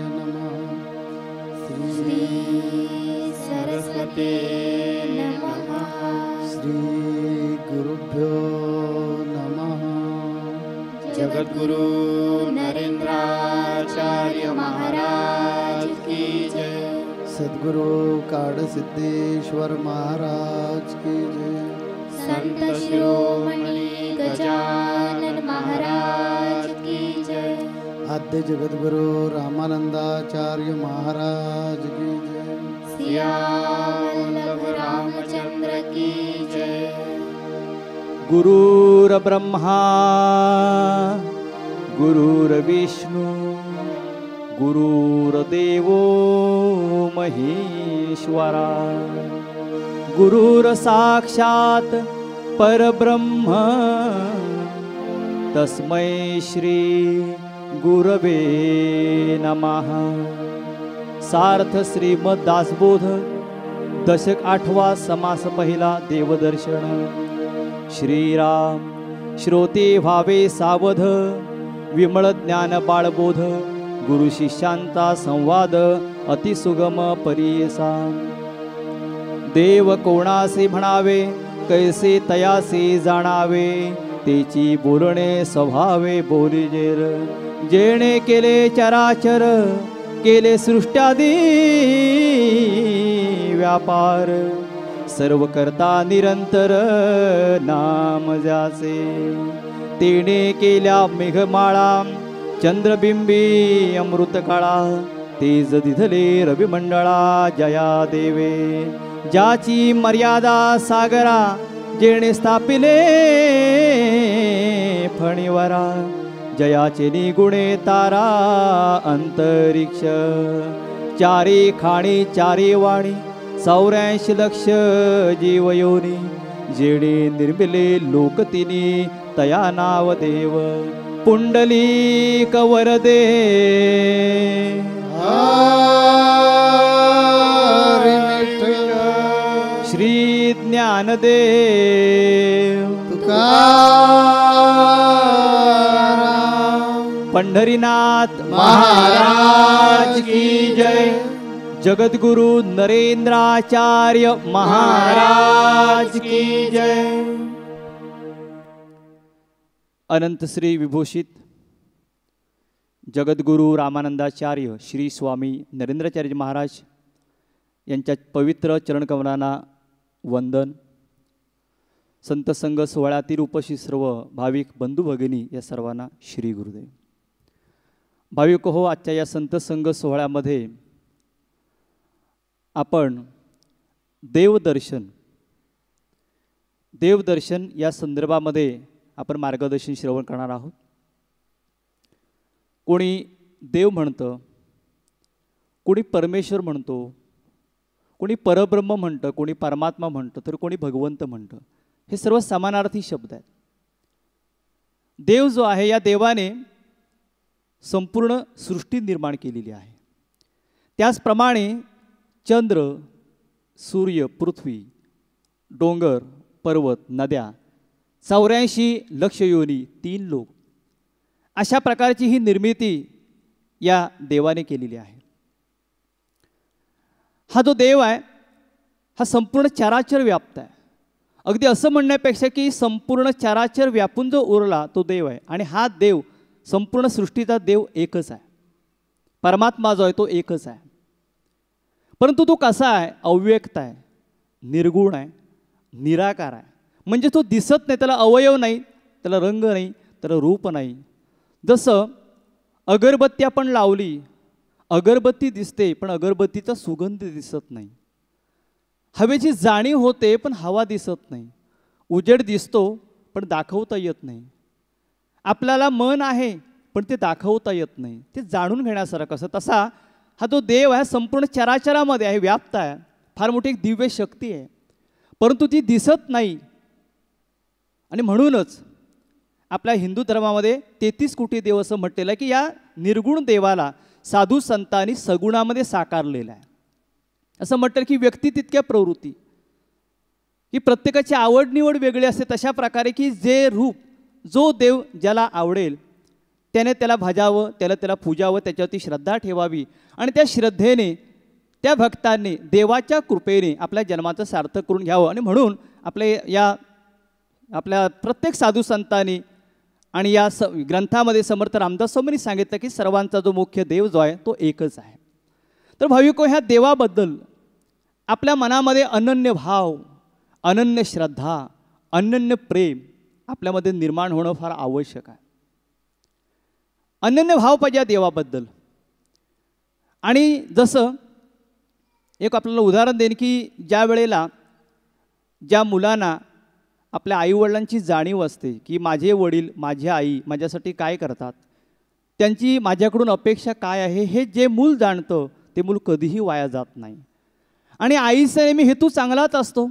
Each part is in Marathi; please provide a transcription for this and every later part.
नमः। श्री सरस्वती नमः। श्री गुरुभ्यो नमः। जगद्गुरु नरेंद्राचार्य महाराज की जय। सद्गुरु काडसिद्धेश्वर महाराज की जय। संत शिरोमणि गजानन महाराज की जय। आद्य जगद्गुरु रामानंदाचार्य महाराज की जय। सियावल्लभ रामचंद्र की जय। गुरुर्ब्रह्मा गुरुर्विष्णु गुरुर्देवो महेश्वरा गुरुर्साक्षात् परब्रह्म तस्मै श्री गुरवे नमः। सार्थ श्रीमद दासबोध दशक 8वा समास पहिला देवदर्शन। श्रीराम श्रोते व्हावे सावध विमळ ज्ञान बाळबोध गुरु शिष्यांचा संवाद अतिसुगम परियेसा। देव कोणासे म्हणावे कैसे तयासे जाणावे तेची बोलणे स्वभावे बोलिजेर। जेणे केले चराचर केले सृष्ट्यादी व्यापार सर्व करता निरंतर नाम जाचे। तेने केल्या मेघमाळा चंद्रबिंबी अमृत काळा तेज दिधले रविमंडळा जया देवे। ज्याची मर्यादा सागरा जेणे स्थापिले फणीवरा जयाचे निगुणे तारा अंतरिक्ष। चारी खाणी चारी वाणी 84 लक्ष जीवयोनी जेणे निर्मिले लोकतिनी तया नाव देव। पुंडलीक वरदे श्री ज्ञानदेव तुकाराम पंढरीनाथ महाराज की जय। जगद्गुरु नरेंद्राचार्य महाराज की जय। अनंत श्री विभूषित जगद्गुरु रामानंदाचार्य श्री स्वामी नरेंद्राचार्य महाराज यांच्या पवित्र चरणकमलांना वंदन। संत संघ सोहळ्यातील उपस्थित सर्व भाविक बंधू भगिनी या सर्वांना श्री गुरुदेव। भाविक हो, आजच्या या संत संघ सोहळ्यामध्ये आपण देवदर्शन या संदर्भामध्ये आपण मार्गदर्शन श्रवण करणार आहोत। कोणी देव म्हणतं, कोणी परमेश्वर म्हणतो, कोणी परब्रह्म म्हणतं, कोणी परमात्मा म्हणतं, तर कोणी भगवंत म्हणतं। हे सर्व समानार्थी शब्द आहेत। देव जो आहे या देवाने संपूर्ण सृष्टी निर्माण केलेली आहे। त्याचप्रमाणे चंद्र सूर्य पृथ्वी डोंगर पर्वत नद्या 84 लक्ष योनी 3 लोक अशा प्रकारची ही निर्मिती या देवाने केलेली आहे। हा जो देव आहे हा संपूर्ण चराचर व्याप्त आहे। अगदी असं म्हणण्यापेक्षा की संपूर्ण चराचर व्यापून जो उरला तो देव आहे। आणि हा देव संपूर्ण सृष्टीचा देव एकच आहे। परमात्मा जो आहे तो एकच आहे। परंतु तो कसा आहे? अव्यक्त आहे, निर्गुण आहे, निराकार आहे। म्हणजे तो दिसत नाही, त्याला अवयव नाही, त्याला रंग नाही, त्याला रूप नाही। जसं अगरबत्ती आपण लावली, अगरबत्ती दिसते पण अगरबत्तीचा सुगंध दिसत नाही। हवेची जाणीव होते पण हवा दिसत नाही। उजेड दिसतो पण दाखवता येत नाही। आपल्याला मन आहे पण ते दाखवता येत नाही, ते जाणून घेण्यासारखं असं। तसा हा जो देव आहे संपूर्ण चराचरामध्ये आहे, व्याप्त आहे। फार मोठी एक दिव्य शक्ती आहे, परंतु ती दिसत नाही। आणि म्हणूनच आपल्या हिंदू धर्मामध्ये 33 कोटी देव असं म्हटलेलं आहे की या निर्गुण देवाला साधू संतांनी सगुणामध्ये साकारलेलं आहे। असं म्हटलं की व्यक्ती तितक्या प्रवृत्ती, की प्रत्येकाची आवड निवड वेगळी असते। तशा प्रकारे की जे रूप जो देव ज्याला आवडेल त्याने त्याला भाजावं, त्याला पूजावं, त्याच्यावरती श्रद्धा ठेवावी आणि त्या श्रद्धेने त्या भक्तांनी देवाच्या कृपेने आपल्या जन्माचं सार्थक करून घ्यावं. आणि म्हणून आपल्या प्रत्येक साधू संतांनी आणि या ग्रंथामध्ये समर्थ रामदास स्वामींनी सांगितलं की सर्वांचा जो मुख्य देव जो आहे तो एकच आहे. तर भाविको, ह्या देवाबद्दल आपल्या मनामध्ये अनन्य भाव, अनन्य श्रद्धा, अनन्य प्रेम आपल्यामध्ये निर्माण होणं फार आवश्यक आहे. अनन्य भाव पाहिजे या देवाबद्दल. आणि जसं एक आपल्याला उदाहरण देईन की ज्या वेळेला ज्या मुलांना आपल्या आईवडिलांची जाणीव असते की माझे वडील, माझी आई माझ्यासाठी काय करतात, त्यांची माझ्याकडून अपेक्षा काय आहे, हे जे मूल जाणतं ते मूल कधीही वाया जात नाही. आणि आईचा नेहमी हेतू चांगलाच असतो.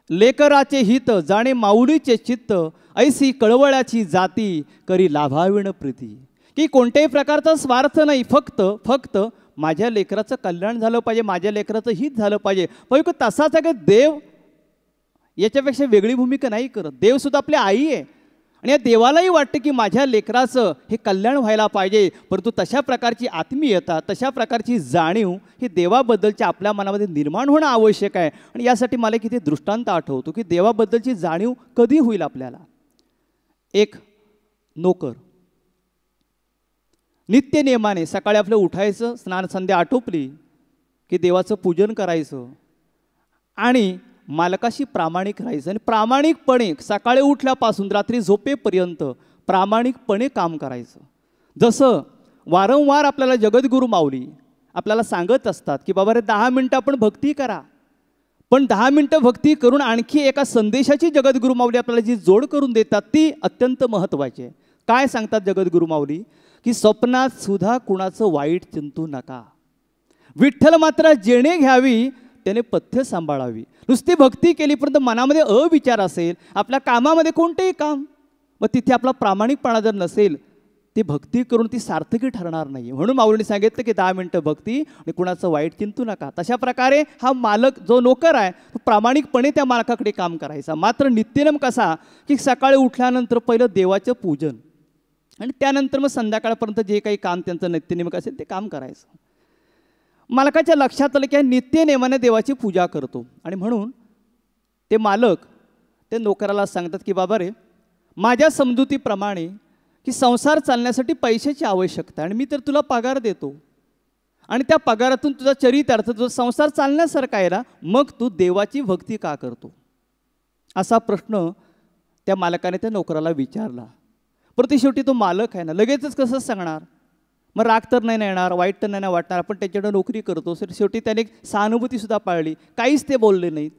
लेकराचे हित जाणे माऊलीचे चित्त, ऐसी कळवळ्याची जाती करी लाभाविण प्रीती. की कोणत्याही प्रकारचा स्वार्थ नाही, फक्त माझ्या लेकराचं कल्याण झालं पाहिजे, माझ्या लेकराचं हित झालं पाहिजे. पण तसाच आहे की देव याच्यापेक्षा वेगळी भूमिका नाही करत. देवसुद्धा आपली आई आहे आणि या देवालाही वाटतं की माझ्या लेकराचं हे कल्याण व्हायला पाहिजे. परंतु तशा प्रकारची आत्मीयता, तशा प्रकारची जाणीव ही देवाबद्दलच्या आपल्या मनामध्ये निर्माण होणं आवश्यक आहे. आणि यासाठी मला किती दृष्टांत आठवतो की देवाबद्दलची जाणीव कधी होईल आपल्याला. एक नोकर नित्य नियमाने सकाळी आपलं उठायचं, स्नान संध्या आटोपली की देवाचं पूजन करायचं आणि मालकाशी प्रामाणिक राहायचं. आणि प्रामाणिकपणे सकाळी उठल्यापासून रात्री झोपेपर्यंत प्रामाणिकपणे काम करायचं. जसं वारंवार आपल्याला जगद्गुरू माऊली आपल्याला सांगत असतात की बाबा रे 10 मिनटं आपण भक्ती करा. पण 10 मिनटं भक्ती करून आणखी एका संदेशाची जगद्गुरू माऊली आपल्याला जी जोड करून देतात ती अत्यंत महत्त्वाची आहे. काय सांगतात जगद्गुरू माऊली की स्वप्नात सुद्धा कुणाचं वाईट चिंतू नका. विठ्ठल मात्र जेणे घ्यावी त्याने पथ्य सांभाळावी. नुसती भक्ती केली परंतु मनामध्ये अविचार असेल, आपल्या कामामध्ये कोणतेही काम, मग तिथे आपला प्रामाणिकपणा जर नसेल, ती भक्ती करून ती सार्थकी ठरणार नाही. म्हणून माऊलीने सांगितलं की 10 मिनटं भक्ती आणि कुणाचं वाईट चिंतू नका. तशा प्रकारे हा मालक जो नोकर आहे तो प्रामाणिकपणे त्या मालकाकडे काम करायचा. मात्र नित्यनेम कसा की सकाळी उठल्यानंतर पहिलं देवाचं पूजन आणि त्यानंतर मग संध्याकाळपर्यंत जे काही काम त्यांचं नित्यनेमक असेल ते काम करायचं. मालकाच्या लक्षात आलं की नित्यनेमाने देवाची पूजा करतो. आणि म्हणून ते मालक ते नोकराला सांगतात की बाबा रे, माझ्या समजुतीप्रमाणे की संसार चालण्यासाठी पैशाची आवश्यकता आहे आणि मी तर तुला पगार देतो आणि त्या पगारातून तुझा चरितार्थ, तुझा संसार चालण्यासारखा आहे ना, मग तू देवाची भक्ती का करतो, असा प्रश्न त्या मालकाने त्या नोकराला विचारला. परंतु शेवटी तो मालक आहे ना, लगेचच कसं सांगणार, मग राग तर नाही येणार, वाईट तर नाही वाटणार, आपण त्याच्याकडे नोकरी करतो. शेवटी त्याने सहानुभूतीसुद्धा पाळली, काहीच ते बोलले नाहीत.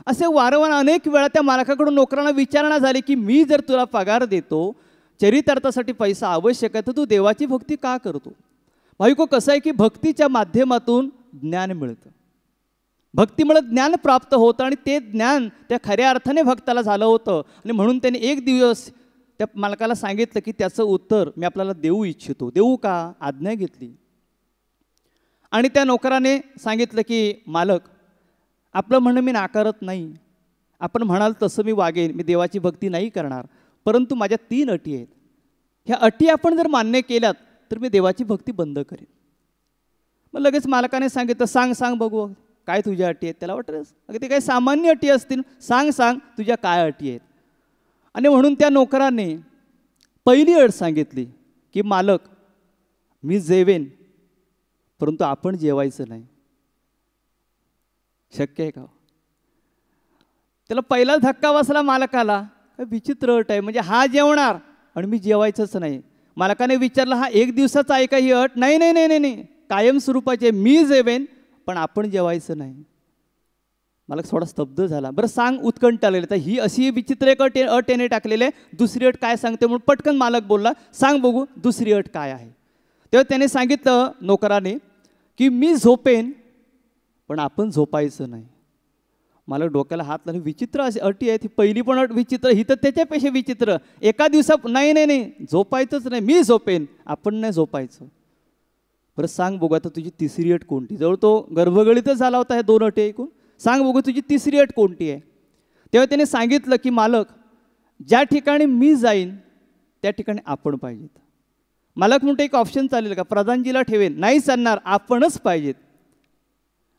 असे वारंवार अनेक वेळा त्या मालकाकडून नोकरांना विचारणा झाली की मी जर तुला पगार देतो, चरितार्थासाठी पैसा आवश्यक आहे, तर तू देवाची भक्ती का करतो. भाविको, कसं आहे की भक्तीच्या माध्यमातून ज्ञान मिळतं, भक्तीमुळे ज्ञान प्राप्त होतं आणि ते ज्ञान त्या खऱ्या अर्थाने भक्ताला झालं होतं. आणि म्हणून त्याने एक दिवस त्या मालकाला सांगितलं की त्याचं उत्तर मी आपल्याला देऊ इच्छितो. देऊ का, आज्ञा घेतली. आणि त्या नोकराने सांगितलं की मालक, आपलं म्हणणं मी नाकारत नाही, आपण म्हणाल तसं मी वागेन, मी देवाची भक्ती नाही करणार, परंतु माझ्या 3 अटी आहेत. ह्या अटी आपण जर मान्य केल्यात तर मी देवाची भक्ती बंद करेन. मग लगेच मालकाने सांगितलं, सांग बघू काय तुझ्या अटी आहेत. त्याला वाटलं अगदी ते काही सामान्य अटी असतील, सांग तुझ्या काय अटी आहेत. आणि म्हणून त्या नोकराने पहिली अट सांगितली की मालक, मी जेवेन परंतु आपण जेवायचं नाही. शक्य आहे का. त्याला पहिला धक्का बसला मालकाला, काय विचित्र अट आहे, म्हणजे हा जेवणार आणि मी जेवायचंच नाही. मालकाने विचारलं, हा 1 दिवसाचा आहे का ही अट. नाही, कायम स्वरूपाची आहे, मी जेवेन पण आपण जेवायचं नाही. मालक थोडा स्तब्ध झाला. बरं सांग, उत्कंठ आलेले, तर ही अशी विचित्र एक अट याने टाकलेली आहे, दुसरी अट काय सांगते म्हणून पटकन मालक बोलला, सांग बघू दुसरी अट काय आहे. तेव्हा त्याने सांगितलं नोकराने की मी झोपेन पण आपण झोपायचं नाही. मला डोक्याला हात लावून, विचित्र अशी अटी आहे, ती पहिली पण अट विचित्र, ही तर त्याच्यापेक्षा विचित्र. एका दिवसात नाही झोपायचंच नाही, मी झोपेन आपण नाही झोपायचं. बरं सांग बघू आता तुझी तिसरी अट कोणती. जवळ तो गर्भगळीतच झाला होता ह्या 2 अटी ऐकून. सांग बघू तुझी तिसरी अट कोणती आहे. तेव्हा त्याने सांगितलं की मालक, ज्या ठिकाणी मी जाईन त्या ठिकाणी आपण पाहिजेत. मालक म्हणतो एक ऑप्शन चालेल का, प्रधानजीला ठेवेल, नाही चालणार, आपणच पाहिजेत.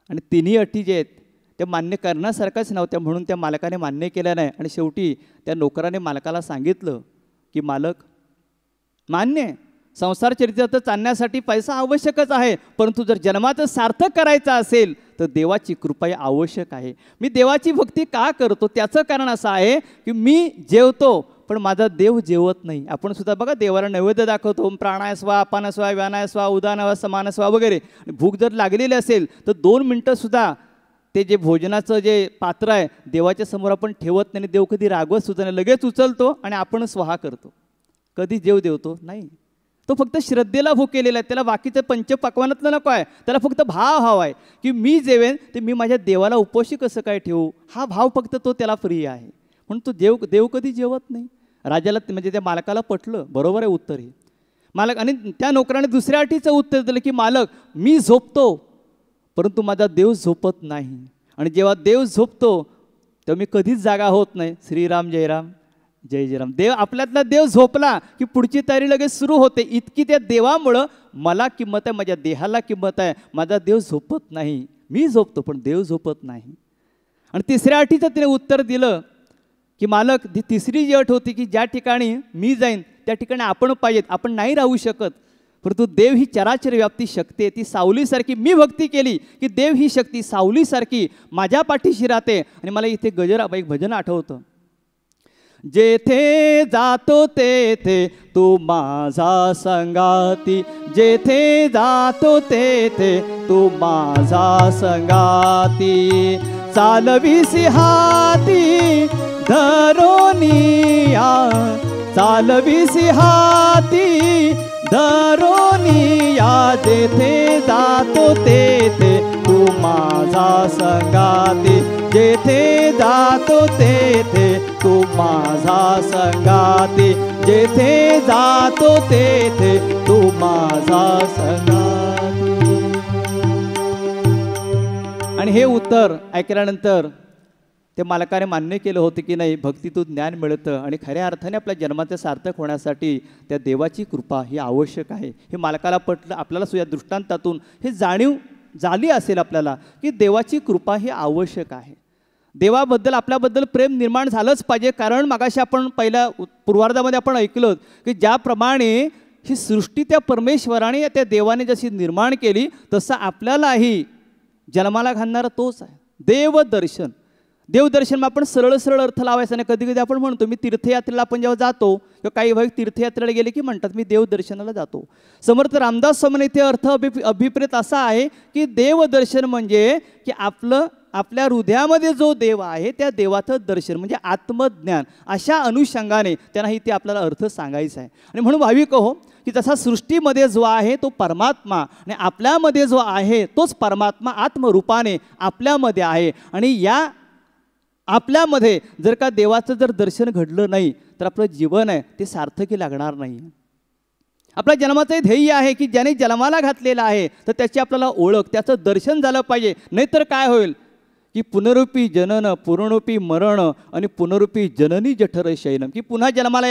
आणि तिन्ही अटी जे आहेत त्या मान्य करण्यासारख्याच नव्हत्या, म्हणून त्या मालकाने मान्य केल्या नाही. आणि शेवटी त्या नोकराने मालकाला सांगितलं की मालक मान्य आहे, संसार चरित्र चालण्यासाठी पैसा आवश्यकच आहे, परंतु जर जन्माचं सार्थक करायचं असेल तर देवाची कृपा ही आवश्यक आहे. मी देवाची भक्ती का करतो त्याचं कारण असं आहे की मी जेवतो पण माझा देव जेवत नाही. आपण सुद्धा बघा देवाला नैवेद्य दाखवतो, प्राणाय स्वा, अपान स्वा, व्यानाय स्वा, उदान समान स्वा वगैरे. भूक जर लागलेली असेल तर 2 मिनटंसुद्धा ते जे भोजनाचं जे पात्र आहे देवाच्या समोर आपण ठेवत नाही. देव कधी रागवत सुद्धा नाही, लगेच उचलतो आणि आपण स्वाहा करतो. कधी जेव देवतो नाही. तो फक्त श्रद्धेला भुकेलेला आहे, त्याला बाकीचं पंचपक्वानातलं नको आहे, त्याला फक्त भाव हवा आहे की मी जेवेन ते मी माझ्या देवाला उपोषी कसं काय ठेवू, हा भाव फक्त तो त्याला प्रिय आहे. म्हणून तो देव कधी जेवत नाही. राजाला म्हणजे त्या मालकाला पटलं, बरोबर आहे उत्तर हे. मालक आणि त्या नोकराने दुसऱ्या अटीचं उत्तर दिलं की मालक मी झोपतो परंतु माझा देव झोपत नाही, आणि जेव्हा देव झोपतो तेव्हा मी कधीच जागा होत नाही. श्रीराम जय राम जय जय राम. देव आपल्यातला देव झोपला की पुढची तयारी लगेच सुरू होते. इतकी त्या देवामुळं मला किंमत आहे, माझ्या देहाला किंमत आहे. माझा देव झोपत नाही, मी झोपतो पण देव झोपत नाही. आणि तिसऱ्या अटीचं तिने उत्तर दिलं की मालक तिसरी जी अट होती की ज्या ठिकाणी मी जाईन त्या ठिकाणी आपण पाहिजेत, आपण नाही राहू शकत, परंतु देव ही चराचर व्याप्ती शक्ती आहे, ती सावलीसारखी. मी भक्ती केली की देव ही शक्ती सावलीसारखी माझ्या पाठीशी राहते. आणि मला इथे एक भजन आठवतं, जेथे जातो तेथे तू माझा संगाती, जेथे जातो तेथे तू माझा संगाती, चालविसी हाती धरोनिया, चालविसी हाती धरोनिया, जेथे जातो तेथे तू माझा संगाती, जेथे जातो तेथे तू माझा संगाती, जेथे जातो तेथे तू माझा संगाती. आणि हे उत्तर ऐकल्यानंतर ते मालकाने मान्य केलं होतं की नाही, भक्तीतून ज्ञान मिळतं आणि खऱ्या अर्थाने आपल्या जन्माचे सार्थक होण्यासाठी त्या देवाची कृपा ही आवश्यक आहे. हे मालकाला पटलं. आपल्याला सुद्धा दृष्टांतातून हे जाणीव झाली असेल आपल्याला की देवाची कृपा ही आवश्यक आहे. देवाबद्दल आपल्याबद्दल प्रेम निर्माण झालंच पाहिजे. कारण मगाशी आपण पहिल्या पूर्वार्धामध्ये आपण ऐकलं की ज्याप्रमाणे ही सृष्टी त्या परमेश्वराने त्या देवाने जशी निर्माण केली तसं आपल्यालाही जन्माला घालणारा तोच आहे देवदर्शन. देवदर्शन मग आपण सरळ सरळ अर्थ लावायचा नाही. कधी कधी आपण म्हणतो मी तीर्थयात्रेला आपण जेव्हा जातो किंवा काही भाविक तीर्थयात्रेला गेले की म्हणतात मी देवदर्शनाला जातो. समर्थ रामदास स्वामी इथे अर्थ अभिप्रेत असा आहे की देवदर्शन म्हणजे की आपल्या हृदयामध्ये जो देव आहे त्या देवाचं दर्शन म्हणजे आत्मज्ञान. अशा अनुषंगाने त्यांना इथे आपल्याला अर्थ सांगायचा आहे. आणि म्हणून भाविक हो की जसा सृष्टीमध्ये जो आहे तो परमात्मा आणि आपल्यामध्ये जो आहे तोच परमात्मा आत्मरूपाने आपल्यामध्ये आहे. आणि या आपल्यामध्ये जर का देवाचं जर दर्शन घडलं नाही तर आपलं जीवन आहे ते सार्थकी लागणार नाही. आपल्या जन्माचं ध्येय आहे की ज्याने जन्माला घातलेला आहे तर त्याची आपल्याला ओळख, त्याचं दर्शन झालं पाहिजे. नाहीतर काय होईल की पुनरुपी जनन पुनरुपी मरण आणि पुनरुपी जननी जठर शयनम, की पुन्हा जन्माला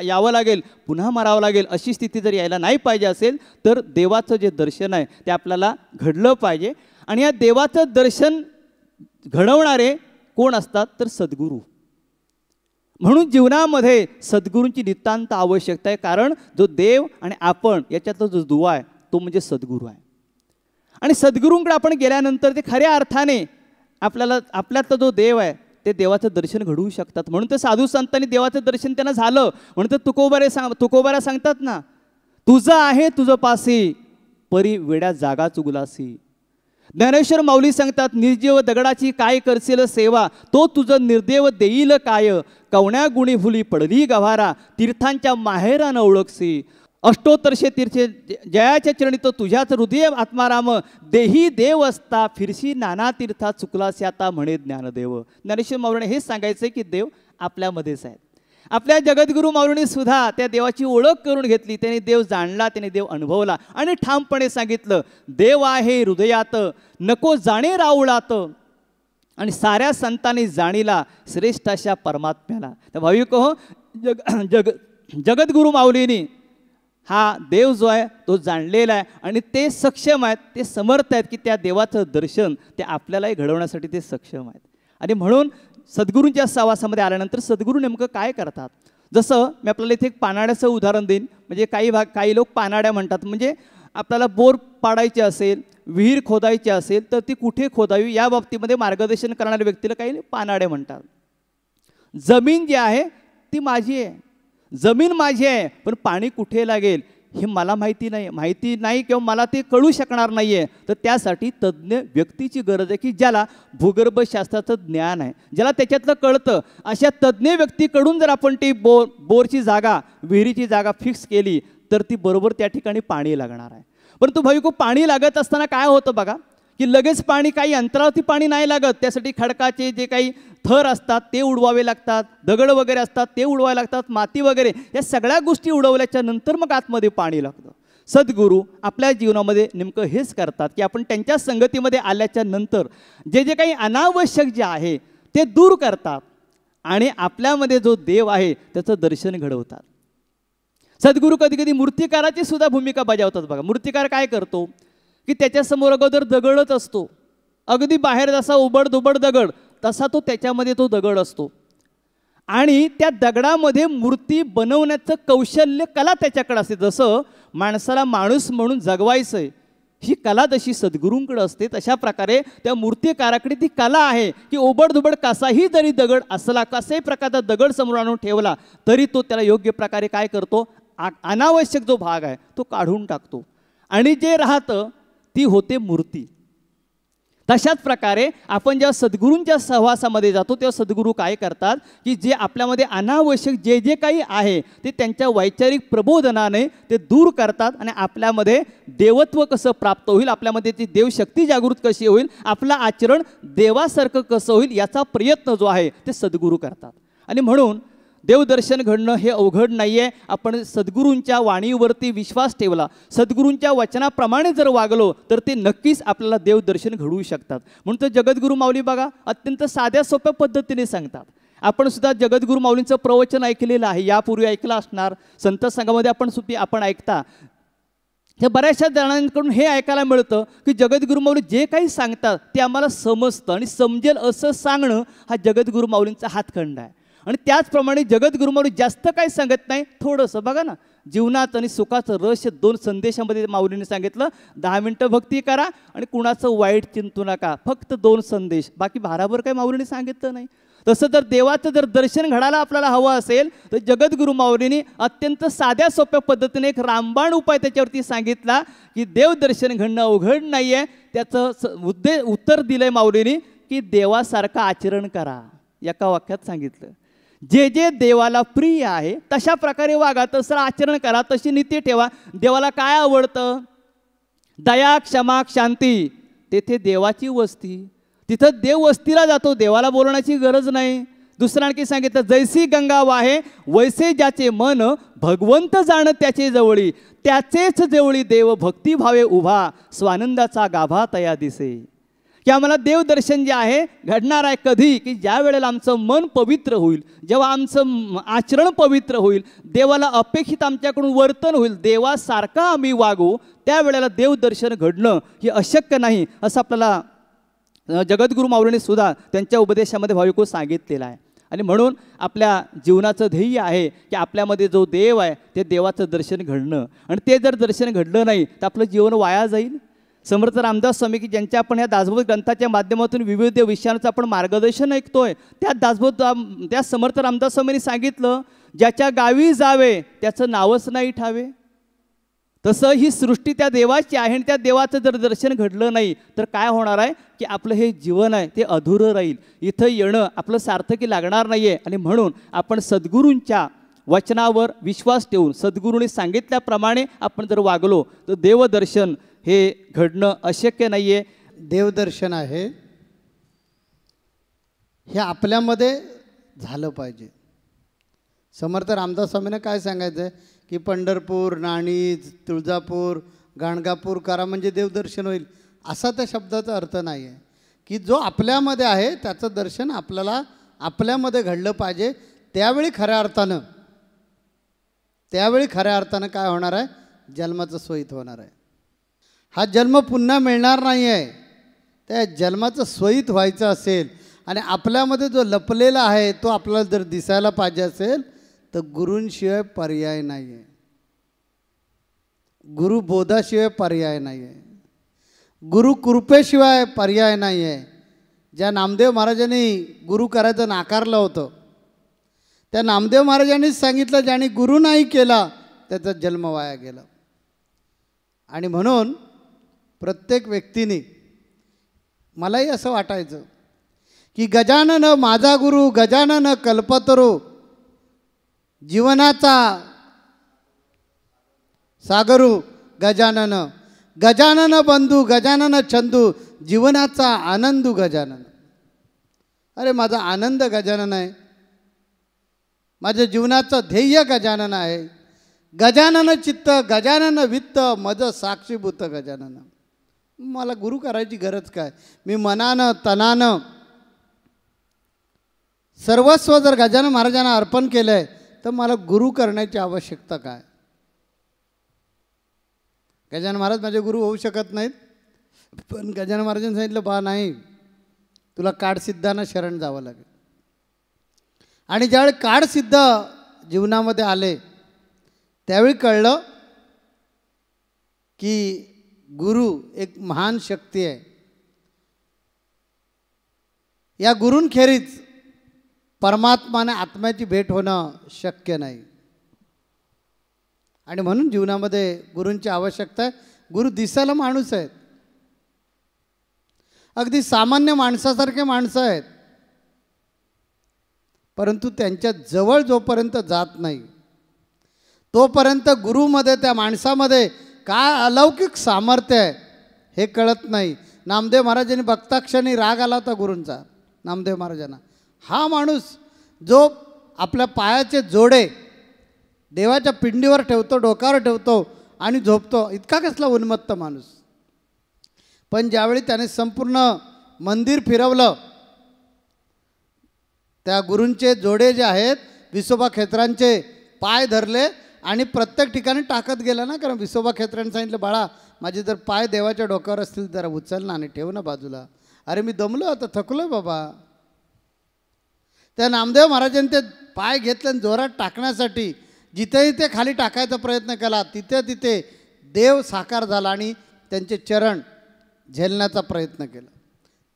यावं लागेल, पुन्हा मरावं लागेल. अशी स्थिती जर यायला नाही पाहिजे असेल तर देवाचं जे दर्शन आहे ते आपल्याला घडलं पाहिजे. आणि या देवाचं दर्शन घडवणारे कोण असतात तर सद्गुरू. म्हणून जीवनामध्ये सद्गुरूंची नितांत आवश्यकता आहे. कारण जो देव आणि आपण याच्यातला जो दुवा आहे तो म्हणजे सद्गुरू आहे. आणि सद्गुरूंकडे आपण गेल्यानंतर ते खऱ्या अर्थाने आपल्याला आपल्यातला जो देव आहे ते देवाचं दर्शन घडवू शकतात. म्हणून तर साधू संतांनी देवाचं दर्शन त्यांना झालं. म्हणून तर तुकोबारा सांगतात ना, तुझं आहे तुझं पासी परी वेड्या जागा चुगलासी. ज्ञानेश्वर माऊली सांगतात, निर्जीव दगडाची काय करशील सेवा, तो तुझं निर्देव देईल काय, कवण्या गुणी फुली पडली गव्हारा, तीर्थांच्या माहेरानं ओळखसी. अष्टोत्तरशे तीर्थे जयाच्या चरणी तो तुझ्याच हृदय आत्माराम, देही देव असता फिरशी नाना तीर्था चुकलासी आता म्हणे ज्ञानदेव. ज्ञानेश्वर माऊलीने हेच सांगायचं की देव आपल्यामध्येच आहे. आपल्या जगद्गुरू माऊलीने सुद्धा त्या देवाची ओळख करून घेतली. त्याने देव जाणला, त्याने देव अनुभवला आणि ठामपणे सांगितलं देव आहे हृदयात नको जाणे राऊळात. आणि साऱ्या संतांनी जाणीला श्रेष्ठ अशा परमात्म्याला. तर भाविक हो जगद्गुरू माऊलींनी हा देव जो आहे तो जाणलेला आहे आणि ते सक्षम आहेत, ते समर्थ आहेत की त्या देवाचं दर्शन ते आपल्यालाही घडवण्यासाठी ते सक्षम आहेत. आणि म्हणून सद्गुरूंच्या सहवासामध्ये आल्यानंतर सद्गुरू नेमकं काय करतात. जसं मी आपल्याला इथे एक पानाड्याचं उदाहरण देईन. म्हणजे काही लोक पानाड्या म्हणतात. म्हणजे आपल्याला बोर पाडायची असेल, विहीर खोदायची असेल तर ती कुठे खोदावी या बाबतीमध्ये मार्गदर्शन करणाऱ्या व्यक्तीला काही पानाड्या म्हणतात. जमीन जी आहे ती माझी आहे, जमीन माझी आहे, पण पाणी कुठे लागेल हे मला माहिती नाही किंवा मला ते कळू शकणार नाही आहे. तर त्यासाठी तज्ज्ञ व्यक्तीची गरज आहे की ज्याला भूगर्भशास्त्राचं ज्ञान आहे, ज्याला त्याच्यातलं कळतं. अशा तज्ज्ञ व्यक्तीकडून जर आपण ती बोरची जागा, विहिरीची जागा फिक्स केली तर ती बरोबर त्या ठिकाणी पाणी लागणार आहे. परंतु भाविको, पाणी लागत असताना काय होतं बघा की लगेच पाणी, काही अंतरावरती पाणी नाही लागत. त्यासाठी खडकाचे जे काही थर असतात ते उडवावे लागतात, दगड वगैरे असतात ते उडवावे लागतात, माती वगैरे, या सगळ्या गोष्टी उडवल्याच्या नंतर मग आतमध्ये पाणी लागतं. सद्गुरू आपल्या जीवनामध्ये नेमकं हेच करतात की आपण त्यांच्या संगतीमध्ये आल्याच्या नंतर जे काही अनावश्यक जे आहे ते दूर करतात आणि आपल्यामध्ये जो देव आहे त्याचं दर्शन घडवतात. सद्गुरू कधी कधी मूर्तिकाराची सुद्धा भूमिका बजावतात बघा. मूर्तिकार काय करतो की त्याच्यासमोर अगोदर दगडच असतो, अगदी बाहेर जसा उबड दगड तसा तो त्याच्यामध्ये तो दगड असतो आणि त्या दगडामध्ये मूर्ती बनवण्याचं कौशल्य, कला त्याच्याकडे असते. जसं माणसाला माणूस म्हणून जगवायचं आहे ही कला जशी सद्गुरूंकडे असते, तशा प्रकारे त्या मूर्तिकाराकडे ती कला आहे की ओबडधुबड कसाही जरी दगड असला, कसाही प्रकारचा दगड समोर आणून ठेवला तरी तो त्याला योग्य प्रकारे काय करतो, अनावश्यक जो भाग आहे तो काढून टाकतो आणि जे राहतं ती होते मूर्ती. तशाच प्रकारे आपण जेव्हा सद्गुरूंच्या सहवासामध्ये जातो तेव्हा सद्गुरू काय करतात की जे आपल्यामध्ये अनावश्यक जे काही आहे ते त्यांच्या वैचारिक प्रबोधनाने ते दूर करतात आणि आपल्यामध्ये देवत्व कसं प्राप्त होईल, आपल्यामध्ये ती देवशक्ती जागृत कशी होईल, आपलं आचरण देवासारखं कसं होईल याचा प्रयत्न जो आहे ते सद्गुरू करतात. आणि म्हणून देवदर्शन घडणं हे अवघड नाही आहे. आपण सद्गुरूंच्या वाणीवरती विश्वास ठेवला, सद्गुरूंच्या वचनाप्रमाणे जर वागलो तर ते नक्कीच आपल्याला देवदर्शन घडवू शकतात. म्हणून तर जगद्गुरू माऊली बघा अत्यंत साध्या सोप्या पद्धतीने सांगतात. आपण सुद्धा जगद्गुरू माऊलींचं प्रवचन ऐकलेलं आहे, यापूर्वी ऐकलं असणार, संत संघामध्ये आपण ऐकता. हे बऱ्याचशा जणांकडून हे ऐकायला मिळतं की जगद्गुरू माऊली जे काही सांगतात ते आम्हाला समजतं आणि समजेल असं सांगणं हा जगद्गुरू माऊलींचा हातखंड आहे. आणि त्याचप्रमाणे जगद्गुरू माऊली जास्त काही सांगत नाही, थोडंसं बघा ना, जीवनात आणि सुखाचं रहस्य 2 संदेशामध्ये माऊलीने सांगितलं. 10 मिनटं भक्ती करा आणि कुणाचं वाईट चिंतू नका, फक्त 2 संदेश, बाकी भाराभर काही माऊलीने सांगितलं नाही. तसं जर देवाचं जर दर्शन घडायला आपल्याला हवं असेल तर जगद्गुरू माऊलीने अत्यंत साध्या सोप्या पद्धतीने एक रामबाण उपाय त्याच्यावरती सांगितला की देवदर्शन घडणं अवघड नाही आहे. त्याचं उत्तर दिलंय माऊलीने की देवासारखं आचरण करा. एका वाक्यात सांगितलं, जे जे देवाला प्रिय आहे तशा प्रकारे वागा, तसं आचरण करा, तशी नीती ठेवा. देवाला काय आवडतं, दया, क्षमा, शांती, तेथे देवाची वस्ती, तिथं देव वस्तीला जातो, देवाला बोलण्याची गरज नाही. दुसरं आणखी सांगितलं, जैसी गंगा वाहे वैसे ज्याचे मन, भगवंत जाण त्याचे जवळी, त्याचेच जवळी देव भक्तिभावे उभा, स्वानंदाचा गाभा तया दिसे. की आम्हाला देवदर्शन जे आहे घडणार आहे कधी, की ज्या वेळेला आमचं मन पवित्र होईल, जेव्हा आमचं आचरण पवित्र होईल, देवाला अपेक्षित आमच्याकडून वर्तन होईल, देवासारखं आम्ही वागू, त्यावेळेला देवदर्शन घडणं हे अशक्य नाही असं आपल्याला जगद्गुरू माऊलीने सुद्धा त्यांच्या उपदेशामध्ये भाविको सांगितलेलं आहे. आणि म्हणून आपल्या जीवनाचं ध्येय आहे की आपल्यामध्ये जो देव आहे ते देवाचं दर्शन घडणं. आणि ते जर दर्शन घडलं नाही तर आपलं जीवन वाया जाईल. समर्थ रामदास स्वामी की ज्यांच्या आपण ह्या दासबोध ग्रंथाच्या माध्यमातून विविध विषयांचं आपण मार्गदर्शन ऐकतोय, त्या समर्थ रामदास स्वामींनी सांगितलं, ज्याच्या गावी जावे त्याचं नावच नाही ठावे. तसं ही सृष्टी त्या देवाची आहे आणि त्या देवाचं जर दर्शन घडलं नाही तर काय होणार आहे की आपलं हे जीवन आहे ते अधुरं राहील, इथं येणं आपलं सार्थकी लागणार नाही आहे. आणि म्हणून आपण सद्गुरूंच्या वचनावर विश्वास ठेवून सद्गुरूंनी सांगितल्याप्रमाणे आपण जर वागलो तर देवदर्शन हे घडणं अशक्य नाही आहे. देवदर्शन आहे हे आपल्यामध्ये झालं पाहिजे. समर्थ रामदास स्वामींना काय सांगायचं आहे की पंढरपूर, नाणीज, तुळजापूर, गाणगापूर करा म्हणजे देवदर्शन होईल, असा त्या शब्दाचा अर्थ नाही आहे. की जो आपल्यामध्ये आहे त्याचं दर्शन आपल्याला आपल्यामध्ये घडलं पाहिजे, त्यावेळी खऱ्या अर्थानं त्यावेळी खऱ्या अर्थानं काय होणार आहे, जन्माचं सोयीत होणार आहे. हा जन्म पुन्हा मिळणार नाही आहे. त्या जन्माचं सोयीत व्हायचं असेल आणि आपल्यामध्ये जो लपलेला आहे तो आपल्याला जर दिसायला पाहिजे असेल तर गुरूंशिवाय पर्याय नाही आहे. गुरुबोधाशिवाय पर्याय नाही आहे. गुरुकृपेशिवाय पर्याय नाही आहे. ज्या नामदेव महाराजांनी गुरु करायचं नाकारलं होतं त्या नामदेव महाराजांनीच सांगितलं, ज्याने गुरु नाही केला त्याचा जन्म वाया गेला. आणि म्हणून प्रत्येक व्यक्तीने, मलाही असं वाटायचं की गजानन माझा गुरु, गजानन कल्पतरू, जीवनाचा सागरू गजानन, गजानन बंधू, गजानन चंदू, जीवनाचा आनंदू गजानन. अरे माझा आनंद गजानन आहे, माझ्या जीवनाचं ध्येय गजानन आहे. गजानन चित्त, गजानन वित्त, मज साक्षीभूत गजानन. मला गुरु करायची गरज काय? मी मनानं तनानं सर्वस्व जर गजानन महाराजांना अर्पण केलं आहे तर मला गुरु करण्याची आवश्यकता काय? गजानन महाराज माझे गुरु होऊ शकत नाहीत, पण गजानन महाराजांनी सांगितलं बा नाही, तुला काडसिद्धांना शरण जावं लागेल. आणि ज्यावेळी काडसिद्ध जीवनामध्ये आले त्यावेळी कळलं की गुरु एक महान शक्ती आहे. या गुरूंखेरीज परमात्माने आत्म्याची भेट होणं शक्य नाही. आणि म्हणून जीवनामध्ये गुरूंची आवश्यकता आहे. गुरु दिसायला माणूस आहेत, अगदी सामान्य माणसासारखे माणसं आहेत, परंतु त्यांच्या जवळ जोपर्यंत जात नाही तोपर्यंत गुरुमध्ये, त्या माणसामध्ये काय अलौकिक सामर्थ्य आहे हे कळत नाही. नामदेव महाराजांनी बघताक्षणी राग आला होता गुरूंचा नामदेव महाराजांना. हा माणूस जो आपल्या पायाचे जोडे देवाच्या पिंडीवर ठेवतो, डोक्यावर ठेवतो आणि झोपतो, इतका कसला उन्मत्त माणूस. पण ज्यावेळी त्याने संपूर्ण मंदिर फिरवलं, त्या गुरूंचे जोडे जे आहेत विसोबा खेत्रांचे पाय धरले आणि प्रत्येक ठिकाणी टाकत गेला ना. कारण विसोबा खेत्रांनी सांगितलं, बाळा माझे जर पाय देवाच्या डोक्यावर असतील जरा उचल ना आणि ठेव ना बाजूला. अरे मी दमलो आता, थकलो बाबा. त्या नामदेव महाराजांनी ते पाय घेतले आणि जोरात टाकण्यासाठी जिथेही ते खाली टाकायचा प्रयत्न केला तिथे तिथे देव साकार झाला आणि त्यांचे चरण झेलण्याचा प्रयत्न केला.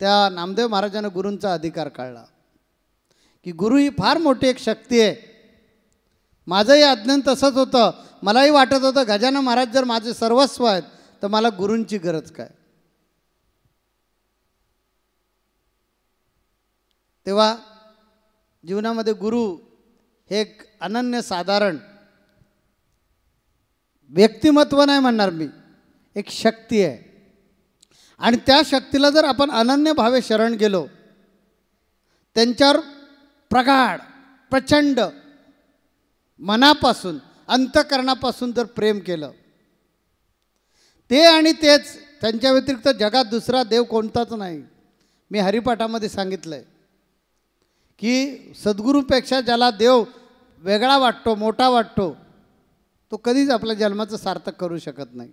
त्या नामदेव महाराजांना गुरूंचा अधिकार कळला की गुरु ही फार मोठी एक शक्ती आहे. माझंही अज्ञान तसंच होतं. मलाही वाटत होतं गजानन महाराज जर माझे सर्वस्व आहेत तर मला गुरूंची गरज काय. तेव्हा जीवनामध्ये गुरु हे एक अनन्यसाधारण व्यक्तिमत्व नाही म्हणणार मी, एक शक्ती आहे. आणि त्या शक्तीला जर आपण अनन्य भावे शरण गेलो, त्यांच्यावर प्रगाढ प्रचंड मनापासून अंतःकरणापासून जर प्रेम केलं, ते आणि तेच, त्यांच्या व्यतिरिक्त जगात दुसरा देव कोणताच नाही. मी हरिपाठामध्ये सांगितलं आहे की सद्गुरूपेक्षा ज्याला देव वेगळा वाटतो, मोठा वाटतो, तो कधीच आपल्या जन्माचं सार्थक करू शकत नाही.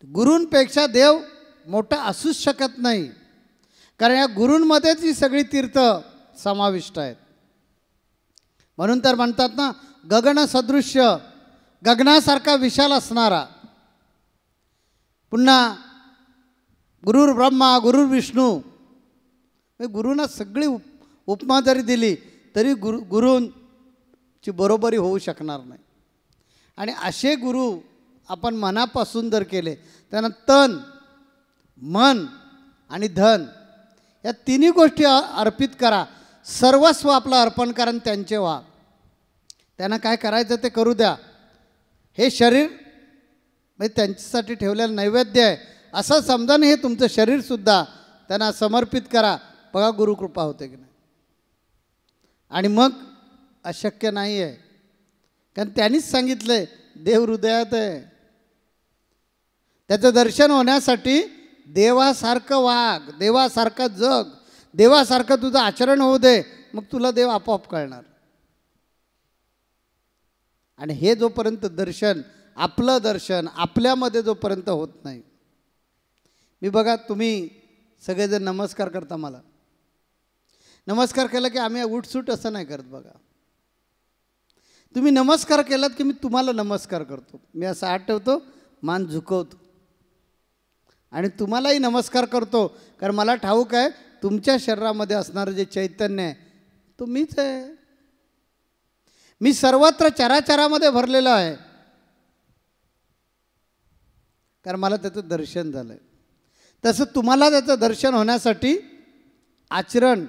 गुरूंपेक्षा देव मोठा असूच शकत नाही, कारण या गुरूंमध्येच ही सगळी तीर्थ समाविष्ट आहेत. म्हणून तर म्हणतात ना, गगन सदृश्य, गगनासारखा विशाल असणारा, पुन्हा गुरुर ब्रह्मा गुरुर विष्णू. गुरूंना सगळी उपमा जरी दिली तरी गुरूंची बरोबरी होऊ शकणार नाही. आणि असे गुरु आपण मनापासून जर केले, त्यांना तन मन आणि धन या तिन्ही गोष्टी अर्पित करा, सर्वस्व आपलं अर्पण करा आणि त्यांचे व्हा. त्यांना काय करायचं ते करू द्या. हे शरीर म्हणजे त्यांच्यासाठी ठेवलेलं नैवेद्य आहे असं समजा, हे तुमचं शरीरसुद्धा त्यांना समर्पित करा. बघा गुरुकृपा होते की नाही. आणि मग अशक्य नाही आहे, कारण त्यांनीच सांगितलं देव हृदयात आहे. त्याचं दर्शन होण्यासाठी देवासारखं वाग, देवासारखं जग, देवासारखं तुझं आचरण होऊ दे, मग तुला देव आपोआप कळणार. आणि हे जोपर्यंत दर्शन, आपलं दर्शन आपल्यामध्ये जोपर्यंत होत नाही. मी बघा, तुम्ही सगळेजण नमस्कार करता, मला नमस्कार केला की आम्ही उठसूट असं नाही करत. बघा, तुम्ही नमस्कार केलात की मी तुम्हाला नमस्कार करतो. मी असं हात ठेवतो, मान झुकवतो आणि तुम्हालाही नमस्कार करतो. कारण मला ठाऊक आहे तुमच्या शरीरामध्ये असणारं जे चैतन्य आहे तो मीच आहे. मी सर्वत्र चराचरामध्ये भरलेलो आहे, कारण मला त्याचं दर्शन झालं आहे. तसं तुम्हाला त्याचं दर्शन होण्यासाठी आचरण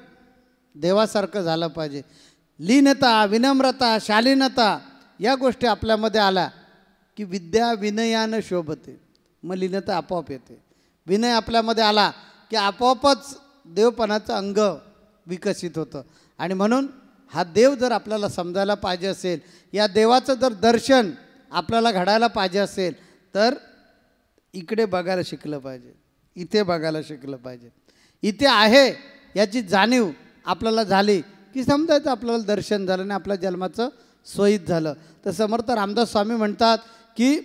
देवासारखं झालं पाहिजे. लीनता, विनम्रता, शालीनता या गोष्टी आपल्यामध्ये आल्या की विद्या विनयानं शोभते. मग लीनता आपोआप येते. विनय आपल्यामध्ये आला की आपोआपच देवपणाचं अंग विकसित होतं. आणि म्हणून हा देव जर आपल्याला समजायला पाहिजे असेल, या देवाचं जर दर्शन आपल्याला घडायला पाहिजे असेल, तर इकडे बघायला शिकलं पाहिजे, इथे बघायला शिकलं पाहिजे. इथे आहे याची जाणीव आपल्याला झाली की समजायचं आपल्याला दर्शन झालं आणि आपल्या जन्माचं सोयीत झालं. तर समर्थ रामदास स्वामी म्हणतात की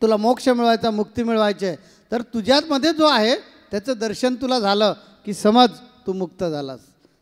तुला मोक्ष मिळवायचा, मुक्ती मिळवायची आहे, तर तुझ्यामध्ये जो आहे त्याचं दर्शन तुला झालं की समज तू मुक्त झालास.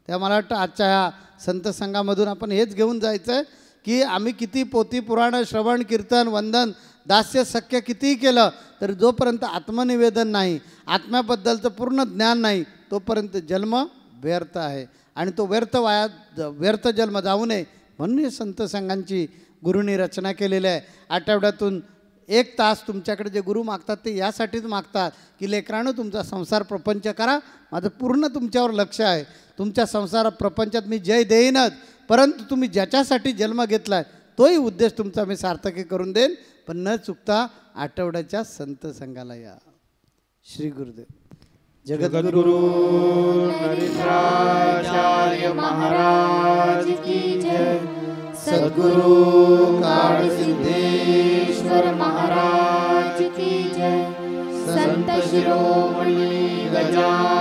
त्या मला वाटतं आजच्या ह्या संत संघामधून आपण हेच घेऊन जायचं आहे की आम्ही किती पोथी पुराणं, श्रवण, कीर्तन, वंदन, दास्य, सख्य कितीही केलं तर जोपर्यंत आत्मनिवेदन नाही, आत्म्याबद्दलचं पूर्ण ज्ञान नाही, तोपर्यंत जन्म व्यर्थ आहे. आणि तो व्यर्थ जन्म जाऊ नये म्हणून हे संत संघांची गुरूंनी रचना केलेली आहे. आठवड्यातून 1 तास तुमच्याकडे जे गुरु मागतात ते यासाठीच मागतात की लेकरानं तुमचा संसार प्रपंच करा, माझं पूर्ण तुमच्यावर लक्ष आहे. तुमच्या संसार प्रपंचात मी जय देईनच, परंतु तुम्ही ज्याच्यासाठी जन्म घेतला आहे तोही उद्देश तुमचा मी सार्थकी करून देईन. पण न चुकता आठवड्याच्या संत संघाला या. श्री गुरुदेव. जगद्गुरु नरेंद्राचार्य महाराज की जय. सद्गुरु काळसिद्धेश्वर महाराज की जय. संत शिरोमणी गजानन